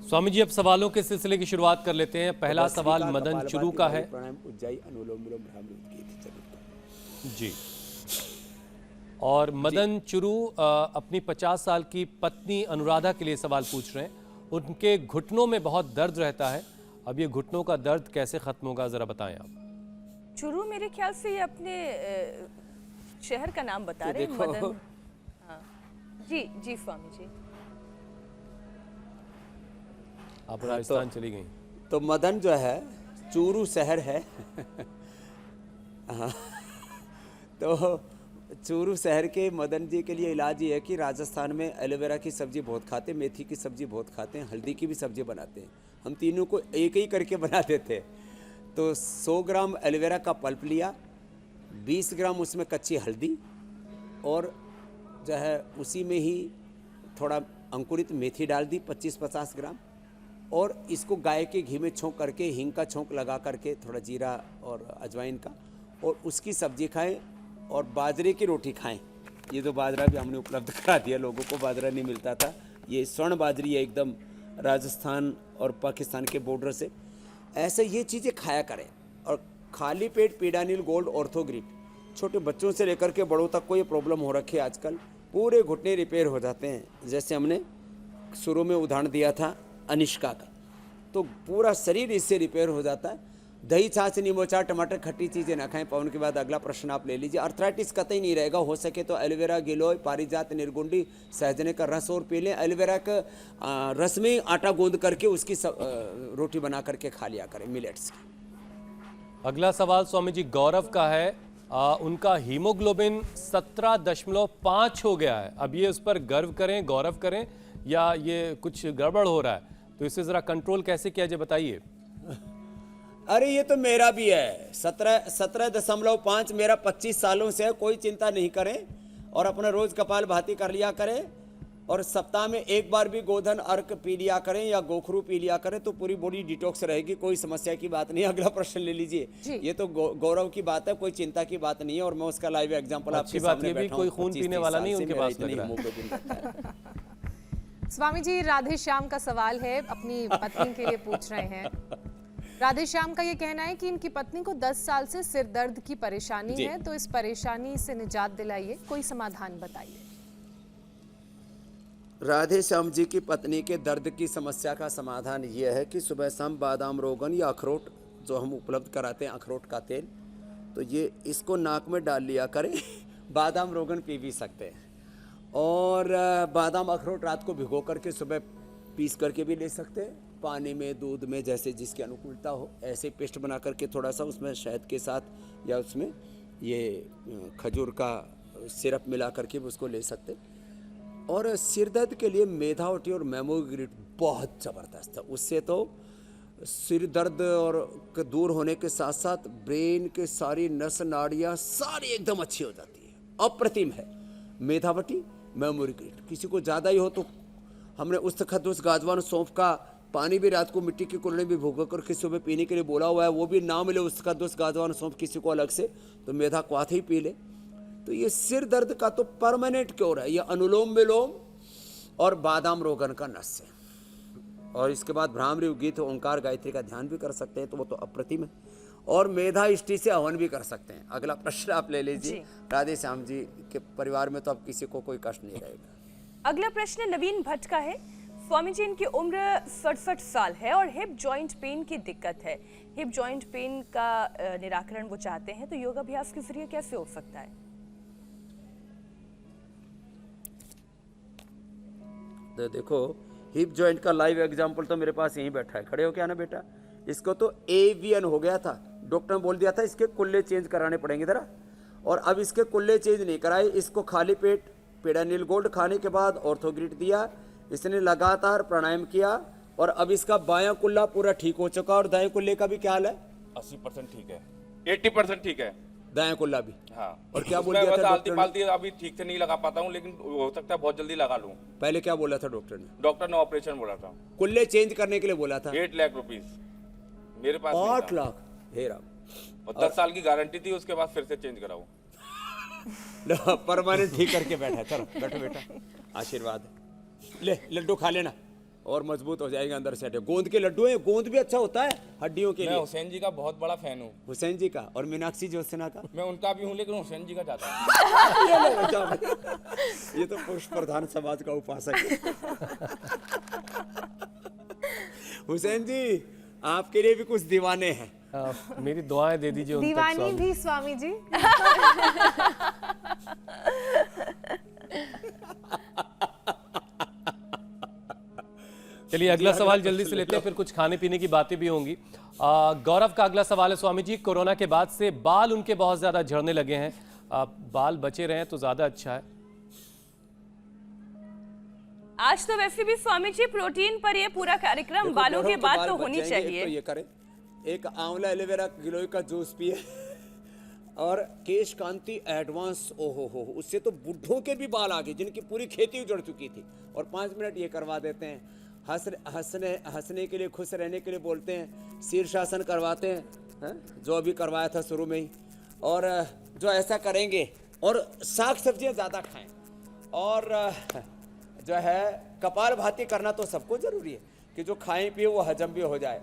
स्वामी जी, अब सवालों के सिलसिले की शुरुआत कर लेते हैं। पहला सवाल मदन चुरू का है। जी। और मदन चुरू अपनी 50 साल की पत्नी अनुराधा के लिए सवाल पूछ रहे हैं। उनके घुटनों में बहुत दर्द रहता है, अब ये घुटनों का दर्द कैसे खत्म होगा, जरा बताएं आप। चुरू मेरे ख्याल से ये अपने शहर का नाम बता रहे हैं, मदन। हाँ जी जी स्वामी जी। आप राजस्थान चली गई तो मदन जो है चूरू शहर है हाँ, तो चूरू शहर के मदन जी के लिए इलाज ये है कि राजस्थान में एलोवेरा की सब्ज़ी बहुत खाते हैं, मेथी की सब्ज़ी बहुत खाते हैं, हल्दी की भी सब्ज़ी बनाते हैं। हम तीनों को एक ही करके बना देते हैं। तो 100 ग्राम एलोवेरा का पल्प लिया, 20 ग्राम उसमें कच्ची हल्दी और जो है उसी में ही थोड़ा अंकुरित मेथी डाल दी 25-50 ग्राम, और इसको गाय के घी में छोंक करके हींग का छोंक लगा करके थोड़ा जीरा और अजवाइन का, और उसकी सब्ज़ी खाएं और बाजरे की रोटी खाएं। ये तो बाजरा भी हमने उपलब्ध करा दिया, लोगों को बाजरा नहीं मिलता था। ये स्वर्ण बाजरी है एकदम राजस्थान और पाकिस्तान के बॉर्डर से। ऐसे ये चीज़ें खाया करें। और खाली पेट पीडानिल गोल्ड ऑर्थोग्रिप, छोटे बच्चों से लेकर के बड़ों तक को ये प्रॉब्लम हो रखी है आजकल, पूरे घुटने रिपेयर हो जाते हैं। जैसे हमने शुरू में उदाहरण दिया था अनिष्का का, तो पूरा शरीर इससे रिपेयर हो जाता है। दही, छाछ, नींबू अचार, टमाटर, खट्टी चीज़ें ना खाएं। पवन के बाद अगला प्रश्न आप ले लीजिए। अर्थराइटिस कतई नहीं रहेगा। हो सके तो एलोवेरा, गिलोय, पारिजात, निर्गुंडी, सहजने का रस और पी लें। एलोवेरा का रस में आटा गूंद करके उसकी रोटी बना करके खा लिया करें, मिलेट्स की। अगला सवाल स्वामी जी गौरव का है। उनका हीमोग्लोबिन 17.5 हो गया है। अब ये उस पर गर्व करें, गौरव करें, या ये कुछ गड़बड़ हो रहा है, तो इसे ज़रा कंट्रोल कैसे किया जाए, बताइए। अरे ये तो मेरा भी है, 17.5 मेरा 25 सालों से है। कोई चिंता नहीं करें और अपना रोज कपाल भाती कर लिया करें, और सप्ताह में एक बार भी गोधन अर्क पी लिया करें या गोखरू पी लिया करें, तो पूरी बॉडी डिटॉक्स रहेगी। कोई समस्या की बात नहीं। अगला प्रश्न ले लीजिए। ये तो गौरव की बात है, कोई चिंता की बात नहीं है, और मैं उसका लाइव एग्जांपल आपके सामने बैठा हूं। कोई खून पीने वाला नहीं उनके पास लग रहा है। स्वामी जी राधे श्याम का सवाल है, अपनी पत्नी के लिए पूछ रहे हैं। राधे श्याम का ये कहना है कि इनकी पत्नी को 10 साल से सिर दर्द की परेशानी है, तो इस परेशानी से निजात दिलाइए, कोई समाधान बताइए। राधे श्याम जी की पत्नी के दर्द की समस्या का समाधान ये है कि सुबह शाम बादाम रोगन या अखरोट जो हम उपलब्ध कराते हैं, अखरोट का तेल, तो ये इसको नाक में डाल लिया करें। बादाम रोगन पी भी सकते हैं, और बादाम अखरोट रात को भिगो करके सुबह पीस करके भी ले सकते हैं, पानी में, दूध में, जैसे जिसकी अनुकूलता हो। ऐसे पेस्ट बना करके थोड़ा सा उसमें शहद के साथ या उसमें ये खजूर का सिरप मिला करके भी उसको ले सकते। और सिर दर्द के लिए मेथावटी और मेमोग्रिट बहुत ज़बरदस्त है। उससे तो सिर दर्द और दूर होने के साथ साथ ब्रेन के सारी नस नाड़ियाँ सारी एकदम अच्छी हो जाती है, अप्रतिम है। मेथावटी, मेमोग्रिट, किसी को ज़्यादा ही हो तो हमने उस्तखद्दूस, गाजवान, सौंफ का पानी भी रात को मिट्टी के कुल्हड़ में भिगो कर सुबह पीने के लिए बोला हुआ है। वो भी ना मिले उस्तखद्दूस, गाजवान, सौंफ किसी को अलग से, तो मेधा क्वाथ ही पी ले। तो ये सिर दर्द का तो परमानेंट क्योर है। ये अनुलोम विलोम और बादाम रोगन का नस है। और इसके बाद भ्रामरी, गीत, ओंकार, गायत्री का ध्यान भी कर सकते हैं, तो वो तो अप्रतिम है। और मेधा इष्टि से हवन भी कर सकते हैं। अगला प्रश्न आप ले लीजिए। राधे श्याम जी के परिवार में तो अब किसी को कोई कष्ट नहीं रहेगा। अगला प्रश्न नवीन भट्ट का है। स्वामी जी, इनकी उम्र 67 साल है और हिप जॉइंट पेन की दिक्कत है। हिप जॉइंट पेन का निराकरण वो चाहते हैं, तो योगाभ्यास के जरिए कैसे हो सकता है? तो देखो, हिप जॉइंट का लाइव एग्जांपल तो मेरे पास यहीं बैठा है। खड़े हो क्या ना बेटा। इसको तो एवियन हो गया था, डॉक्टर ने बोल दिया था इसके कुल्ले चेंज कराने पड़ेंगे जरा, और अब इसके कुल्ले चेंज नहीं कराए। इसको खाली पेट पीडानिल गोल्ड खाने के बाद ऑर्थोग्रिट दिया, इसने लगातार प्राणायाम किया, और अब इसका बायां कुल्ला पूरा ठीक हो चुका। और दाएं कुल्ले का भी क्या हाल है? 80% ठीक है, 80% ठीक है, दाएं कुल्ला भी। हाँ। और क्या बोल दिया था डॉक्टर ने? अभी ठीक से नहीं लगा पाता हूँ, लेकिन हो सकता है बहुत जल्दी लगा लूँ। पहले क्या बोला था डॉक्टर ने? डॉक्टर ने ऑपरेशन बोला था, कुल्ले चेंज करने के लिए बोला था। 8 लाख रुपीस मेरे पास 8 लाख, हे राम। और 10 साल की गारंटी थी, उसके बाद फिर से चेंज कराऊं। परमानेंट ठीक करके बैठा। चलो बैठो बेटा, आशीर्वाद ले, लड्डू खा लेना। और मजबूत हो जाएगा अंदर से। गोंद के लड्डू हैं, गोंद भी अच्छा होता है हड्डियों के मैं लिए। हुसैन जी का बहुत बड़ा फैन हूँ। हुसैन जी का और मीनाक्षी ज्योत्सना का। मैं उनका भी हूँ लेकिन हुसैन जी का ज्यादा हूँ। ये लो बच्चा भाई। ये तो पुरुष प्रधान समाज का उपासक है। हुसैन जी आपके लिए भी कुछ दीवाने हैं। मेरी दुआएं दे दीजिए उन तक दीवानी स्वामी। भी स्वामी जी। चलिए अगला सवाल जल्दी से लेते हैं, फिर कुछ खाने पीने की बातें भी होंगी। गौरव का अगला सवाल है स्वामी जी, कोरोना के बाद से बाल उनके बहुत ज्यादा झड़ने लगे हैं, बाल बचे रहें तो ज्यादा अच्छा है। आज तो वैसे भी स्वामी जी प्रोटीन पर ये पूरा कार्यक्रम देखो, बालों के बड़ों बाद बाल तो बच होनी जाएंगे, एक चाहिए। तो ये करें, एक आंवला एलोवेरा गिलोय का जूस पिए और केश कांति एडवांस, ओहो उससे तो बुढ़ों के भी बाल आ गए जिनकी पूरी खेती उजड़ चुकी थी। और 5 मिनट ये करवा देते हैं। हंसने के लिए, खुश रहने के लिए बोलते हैं, शीर्षासन करवाते हैं, जो अभी करवाया था शुरू में ही। और जो ऐसा करेंगे और साग सब्जियां ज़्यादा खाएं और जो है कपालभाति करना तो सबको जरूरी है कि जो खाएं पिए वो हजम भी हो जाए।